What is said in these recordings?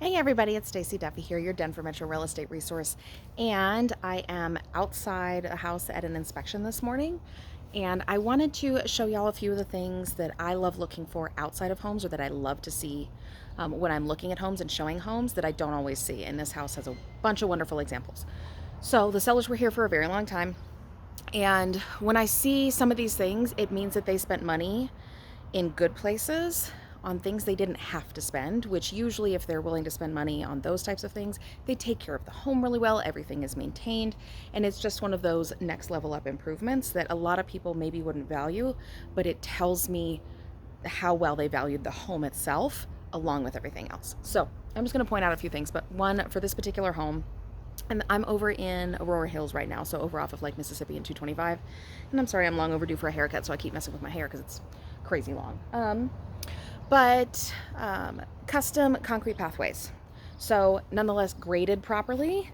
Hey everybody, it's Stacie Duffy here, your Denver Metro real estate resource. And I am outside a house at an inspection this morning. And I wanted to show y'all a few of the things that I love looking for outside of homes, or that I love to see when I'm looking at homes and showing homes that I don't always see. And this house has a bunch of wonderful examples. So the sellers were here for a very long time. And when I see some of these things, it means that they spent money in good places on things they didn't have to spend, which usually, if they're willing to spend money on those types of things, they take care of the home really well. Everything is maintained, and it's just one of those next level up improvements that a lot of people maybe wouldn't value, but it tells me how well they valued the home itself along with everything else. So I'm just going to point out a few things, but one, for this particular home, and I'm over in Aurora Hills right now, so over off of Lake Mississippi and 225. And I'm sorry, I'm long overdue for a haircut, so I keep messing with my hair because it's crazy long. But custom concrete pathways. So nonetheless graded properly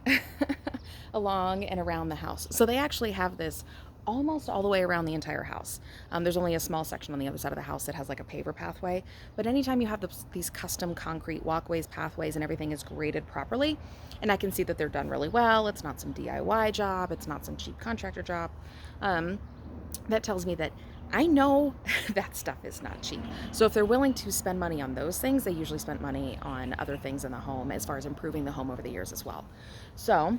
along and around the house. So they actually have this almost all the way around the entire house. There's only a small section on the other side of the house that has like a paver pathway. But anytime you have these custom concrete walkways, pathways, and everything is graded properly, and I can see that they're done really well. It's not some DIY job. It's not some cheap contractor job. That tells me that I know that stuff is not cheap. So if they're willing to spend money on those things, they usually spent money on other things in the home as far as improving the home over the years as well. So,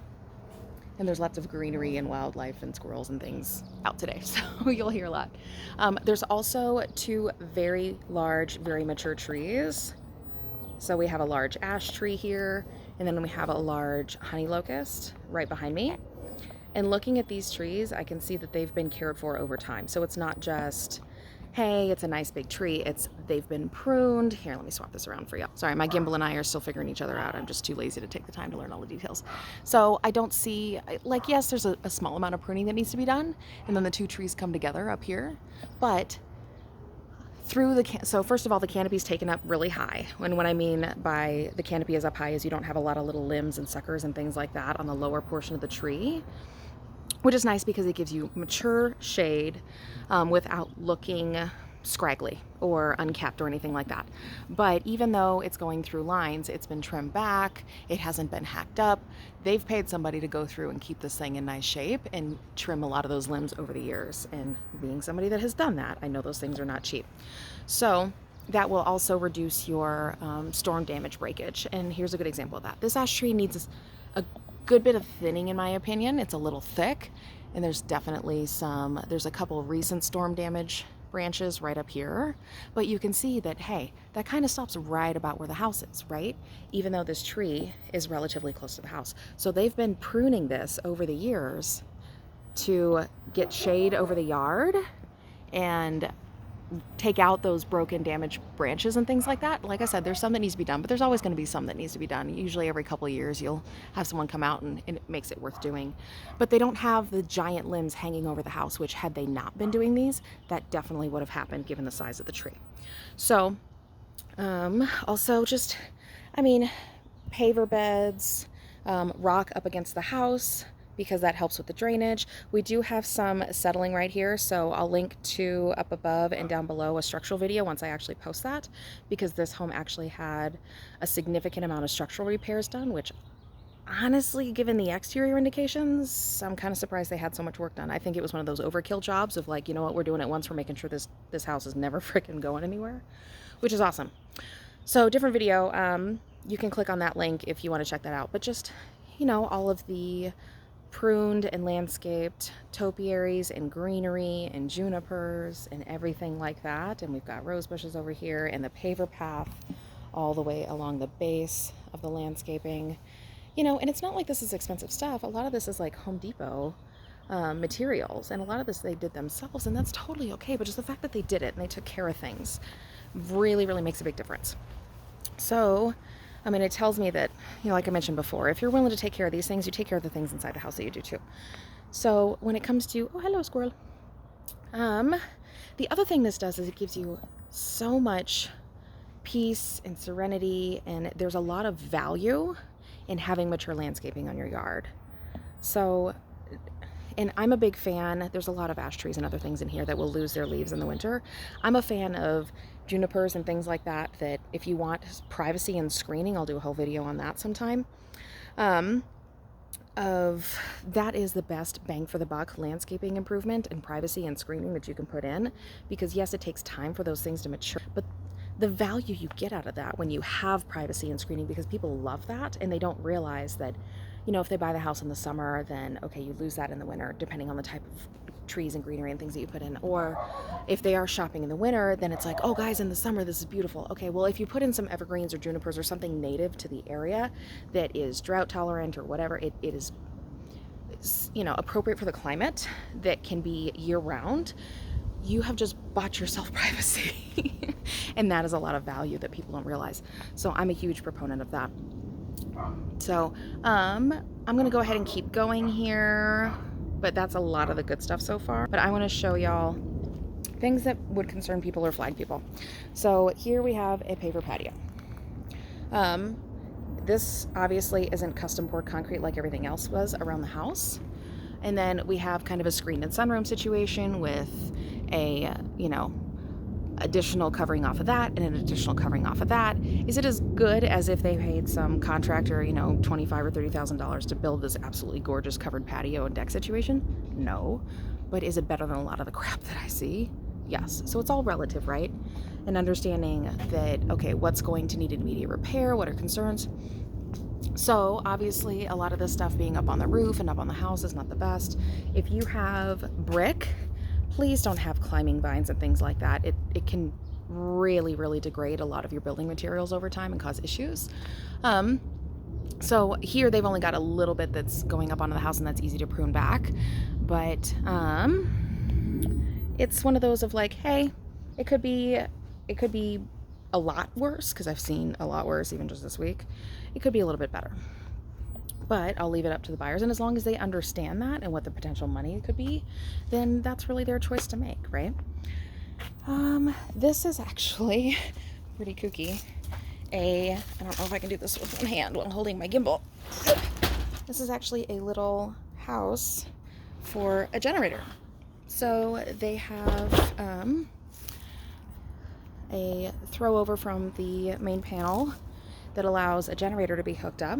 and there's lots of greenery and wildlife and squirrels and things out today, so you'll hear a lot. There's also two very large, very mature trees. So we have a large ash tree here, and then we have a large honey locust right behind me. And looking at these trees, I can see that they've been cared for over time. So it's not just, hey, it's a nice big tree. They've been pruned. Here, let me swap this around for you. Sorry, my gimbal and I are still figuring each other out. I'm just too lazy to take the time to learn all the details. So I don't see, like, yes, there's a small amount of pruning that needs to be done. And then the two trees come together up here. But so first of all, the canopy is taken up really high. And what I mean by the canopy is up high is you don't have a lot of little limbs and suckers and things like that on the lower portion of the tree, which is nice because it gives you mature shade without looking scraggly or unkept or anything like that. But even though it's going through lines, it's been trimmed back, it hasn't been hacked up. They've paid somebody to go through and keep this thing in nice shape and trim a lot of those limbs over the years. And being somebody that has done that, I know those things are not cheap. So that will also reduce your storm damage breakage. And here's a good example of that. This ash tree needs a good bit of thinning, in my opinion. It's a little thick, and there's a couple of recent storm damage branches right up here, but you can see that, hey, that kind of stops right about where the house is, right? Even though this tree is relatively close to the house. So they've been pruning this over the years to get shade over the yard and take out those broken, damaged branches and things like that. Like I said, there's some that needs to be done, but there's always going to be some that needs to be done. Usually every couple of years you'll have someone come out and it makes it worth doing. But they don't have the giant limbs hanging over the house, which had they not been doing these, that definitely would have happened given the size of the tree. So also just, paver beds, rock up against the house, because that helps with the drainage. We do have some settling right here, so I'll link to up above and down below a structural video once I actually post that, because this home actually had a significant amount of structural repairs done, which honestly, given the exterior indications, I'm kind of surprised they had so much work done. I think it was one of those overkill jobs of like, you know what, we're doing it once, we're making sure this house is never freaking going anywhere, which is awesome. So different video, you can click on that link if you want to check that out. But just, all of the pruned and landscaped topiaries and greenery and junipers and everything like that. And we've got rose bushes over here and the paver path all the way along the base of the landscaping. And it's not like this is expensive stuff. A lot of this is like Home Depot materials, and a lot of this they did themselves, and that's totally okay. But just the fact that they did it and they took care of things really, really makes a big difference. So it tells me that, like I mentioned before, if you're willing to take care of these things, you take care of the things inside the house that you do too. So when it comes to, oh, hello, squirrel. The other thing this does is it gives you so much peace and serenity, and there's a lot of value in having mature landscaping on your yard. So And I'm a big fan. There's a lot of ash trees and other things in here that will lose their leaves in the winter. I'm a fan of junipers and things like that, that if you want privacy and screening, I'll do a whole video on that sometime. Of that is the best bang for the buck landscaping improvement and privacy and screening that you can put in, because yes, it takes time for those things to mature, but the value you get out of that when you have privacy and screening, because people love that and they don't realize that, you know, if they buy the house in the summer, then okay, you lose that in the winter depending on the type of trees and greenery and things that you put in. Or if they are shopping in the winter, then it's like, oh guys, in the summer this is beautiful. Okay, well, if you put in some evergreens or junipers or something native to the area that is drought tolerant or whatever, it is, you know, appropriate for the climate, that can be year round, you have just bought yourself privacy. And that is a lot of value that people don't realize. So I'm a huge proponent of that. So I'm gonna go ahead and keep going here, but that's a lot of the good stuff so far. But I want to show y'all things that would concern people or flag people. So here we have a paver patio. This obviously isn't custom poured concrete like everything else was around the house. And then we have kind of a screened in sunroom situation with a, you know, additional covering off of that and an additional covering off of that. Is it as good as if they paid some contractor, you know, $25,000 or $30,000 to build this absolutely gorgeous covered patio and deck situation? No. But is it better than a lot of the crap that I see? Yes. So it's all relative, right? And understanding that, okay, what's going to need immediate repair? What are concerns? So obviously a lot of this stuff being up on the roof and up on the house is not the best. If you have brick, please don't have climbing vines and things like that. It can really degrade a lot of your building materials over time and cause issues. So here they've only got a little bit that's going up onto the house, and that's easy to prune back. But it's one of those of like, hey, it could be a lot worse, because I've seen a lot worse even just this week. It could be a little bit better. But I'll leave it up to the buyers, and as long as they understand that and what the potential money could be, then that's really their choice to make, right? This is actually pretty kooky. I don't know if I can do this with one hand while holding my gimbal. This is actually a little house for a generator. So they have a throw over from the main panel that allows a generator to be hooked up.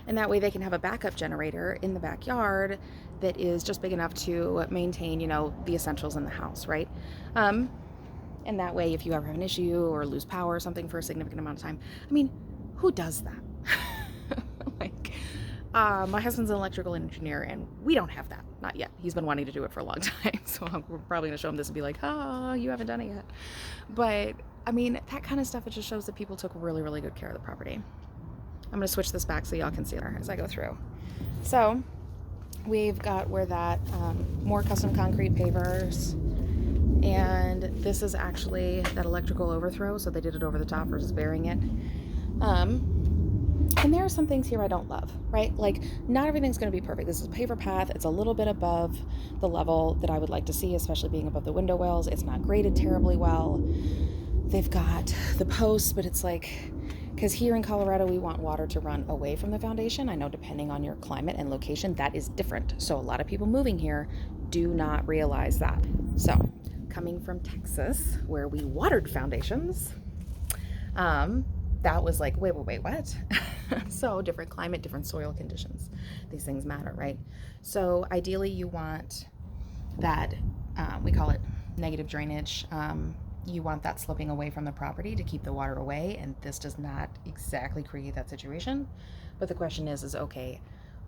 And that way they can have a backup generator in the backyard that is just big enough to maintain, you know, the essentials in the house, right? And that way, if you ever have an issue or lose power or something for a significant amount of time, I mean, who does that? Like, my husband's an electrical engineer, and we don't have that. Not yet. He's been wanting to do it for a long time. So we're probably gonna show him this and be like, you haven't done it yet. But I mean, that kind of stuff, it just shows that people took really good care of the property. I'm going to switch this back so y'all can see it as I go through. So we've got where that more custom concrete pavers, and this is actually that electrical overthrow, so they did it over the top versus burying it. And there are some things here I don't love, right? Like, not everything's going to be perfect. This is a paver path. It's a little bit above the level that I would like to see, especially being above the window wells. It's not graded terribly well. They've got the posts, but it's like, because here in Colorado, we want water to run away from the foundation. I know depending on your climate and location, that is different. So a lot of people moving here do not realize that. So coming from Texas, where we watered foundations, that was like, wait, what? So different climate, different soil conditions. These things matter, right? So ideally you want that, we call it negative drainage. You want that sloping away from the property to keep the water away, and this does not exactly create that situation. But the question is okay,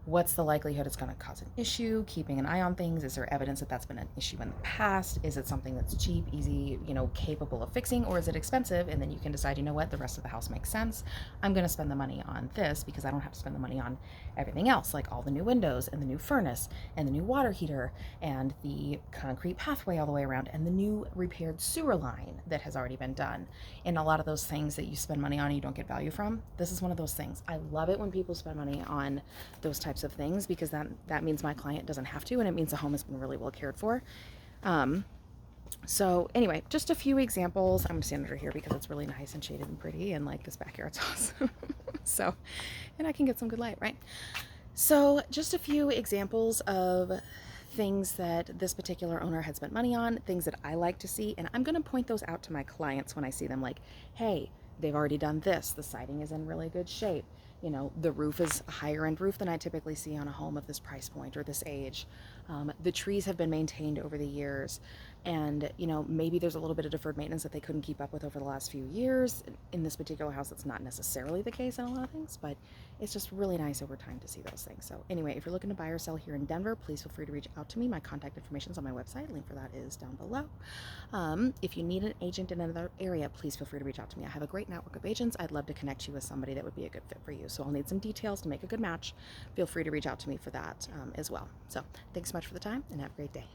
what's the likelihood it's going to cause an issue? Keeping an eye on things. Is there evidence that that's been an issue in the past? Is it something that's cheap, easy, you know, capable of fixing, or is it expensive? And then you can decide, you know what, the rest of the house makes sense. I'm going to spend the money on this because I don't have to spend the money on everything else, like all the new windows and the new furnace and the new water heater and the concrete pathway all the way around and the new repaired sewer line that has already been done. And a lot of those things that you spend money on and you don't get value from, this is one of those things. I love it when people spend money on those types of things, because that means my client doesn't have to, and it means the home has been really well cared for. So anyway, just a few examples. I'm gonna stand under here because it's really nice and shaded and pretty, and like this backyard's awesome. So, and I can get some good light, right? So, just a few examples of things that this particular owner had spent money on, things that I like to see, and I'm going to point those out to my clients when I see them like, hey, they've already done this. The siding is in really good shape. You know, the roof is a higher end roof than I typically see on a home of this price point or this age. The trees have been maintained over the years, and maybe there's a little bit of deferred maintenance that they couldn't keep up with over the last few years. In this particular house, that's not necessarily the case in a lot of things, but it's just really nice over time to see those things. So anyway, if you're looking to buy or sell here in Denver, please feel free to reach out to me. My contact information is on my website. Link for that is down below. If you need an agent in another area, please feel free to reach out to me. I have a great network of agents. I'd love to connect you with somebody that would be a good fit for you. So I'll need some details to make a good match. Feel free to reach out to me for that as well. So thanks so much for the time and have a great day.